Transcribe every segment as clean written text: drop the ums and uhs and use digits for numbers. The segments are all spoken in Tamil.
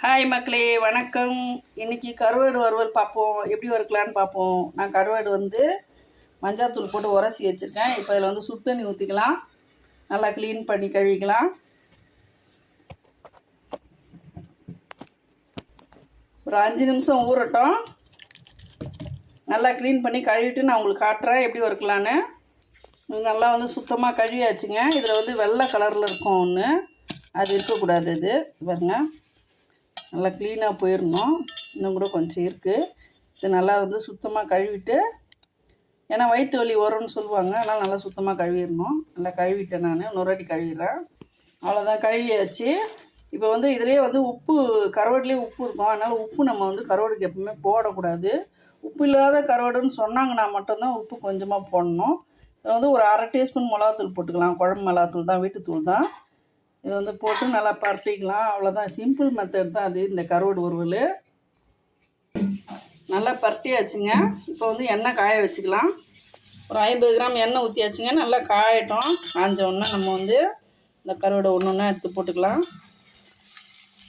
ஹாய் மக்களே, வணக்கம். இன்றைக்கி கருவாடு வறுவல் பார்ப்போம். எப்படி வறுக்கலான்னு பார்ப்போம். நான் கருவாடு மஞ்சாத்தூள் போட்டு உரசி வச்சுருக்கேன். இப்போ இதில் சுடு தண்ணி ஊற்றிக்கலாம். நல்லா க்ளீன் பண்ணி கழுவிக்கலாம். ஒரு 5 நிமிஷம் ஊறட்டும். நல்லா க்ளீன் பண்ணி கழுவிட்டு நான் உங்களுக்கு காட்டுறேன் எப்படி வறுக்கலான்னு. நல்லா சுத்தமாக கழுவியாச்சுங்க. இதில் வெள்ளை கலரில் இருக்கும் ஒன்று, அது இருக்கக்கூடாது. இது பாருங்க, நல்லா க்ளீனாக போயிடணும். இன்னும் கூட கொஞ்சம் இருக்குது. இது நல்லா சுத்தமாக கழுவிட்டு, ஏன்னா வயிற்று வலி வரும்னு சொல்லுவாங்க, அதனால் நல்லா சுத்தமாக கழுவிடணும். நல்லா கழுவிட்டேன். நான் இன்னொரு வாட்டி கழுவிடுறேன். அவ்வளோதான், கழுவியாச்சு. இப்போ இதுலேயே உப்பு, கருவாடுலேயே உப்பு இருக்கும். அதனால் உப்பு நம்ம கருவாடுக்கு எப்பவுமே போடக்கூடாது. உப்பு இல்லாத கருவாடுன்னு சொன்னாங்கன்னா மட்டும்தான் உப்பு கொஞ்சமாக போடணும். இதில் ஒரு 1/2 டீஸ்பூன் மிளகாத்தூள் போட்டுக்கலாம். குழம்பு மிளகாத்தூள் தான், வீட்டுத்தூள் தான். இது போட்டு நல்லா பரட்டிக்கலாம். அவ்வளோதான், சிம்பிள் மெத்தட் தான் அது. இந்த கருவாடு வறுவல் நல்லா பரட்டியாச்சுங்க. இப்போ எண்ணெய் காய வச்சுக்கலாம். ஒரு 50 கிராம் எண்ணெய் ஊற்றியாச்சுங்க. நல்லா காயட்டும். காஞ்ச உடனே நம்ம இந்த கருவாடை ஒன்று ஒன்றா எடுத்து போட்டுக்கலாம்.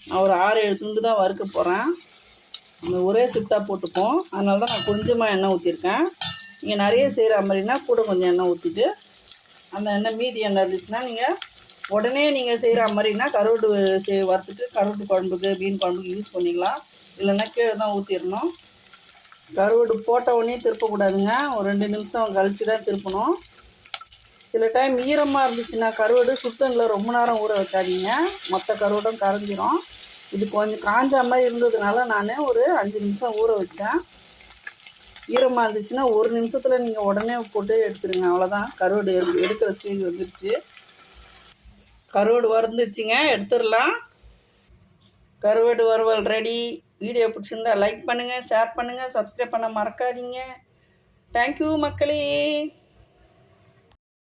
நான் ஒரு 6-7 துண்டு தான் வறுக்க போகிறேன். நம்ம ஒரே ஷிஃப்டாக போட்டுப்போம். அதனால தான் நான் கொஞ்சமாக எண்ணெய் ஊற்றிருக்கேன். நீங்கள் நிறைய செய்கிற மாதிரினா கூட கொஞ்சம் எண்ணெய் ஊற்றிட்டு, அந்த எண்ணெய் மீதி எண்ணெய் இருந்துச்சுன்னா நீங்கள் உடனே நீங்கள் செய்கிற மாதிரினா கருவாடு வறுத்துட்டு கருவாடு குழம்புக்கு, மீன் குழம்புக்கு யூஸ் பண்ணிக்கலாம். இல்லைன்னா கீழே தான் ஊற்றிடணும். கருவாடு போட்ட உடனே திருப்பக்கூடாதுங்க. ஒரு 2 நிமிஷம் கழித்து தான் திருப்பணும். சில டைம் ஈரமாக இருந்துச்சுன்னா கருவாடு சுத்தனில் ரொம்ப நேரம் ஊற வைக்காதீங்க, மொத்த கருவாடும் கரைஞ்சிரும். இது கொஞ்சம் காஞ்ச மாதிரி இருந்ததுனால நான் ஒரு 5 நிமிஷம் ஊற வச்சேன். ஈரமாக இருந்துச்சுன்னா 1 நிமிஷத்தில் நீங்கள் உடனே போட்டு எடுத்துருங்க. அவ்வளோதான், கருவாடு எடுக்கிற ஸ்டேஜ் வந்துடுச்சு. கருவாடு வறுந்துச்சுங்க, எடுத்துடலாம். கருவாடு வறுவல் ரெடி. வீடியோ பிடிச்சிருந்தா லைக் பண்ணுங்கள், ஷேர் பண்ணுங்கள், சப்ஸ்கிரைப் பண்ண மறக்காதீங்க. தேங்க்யூ மக்களே.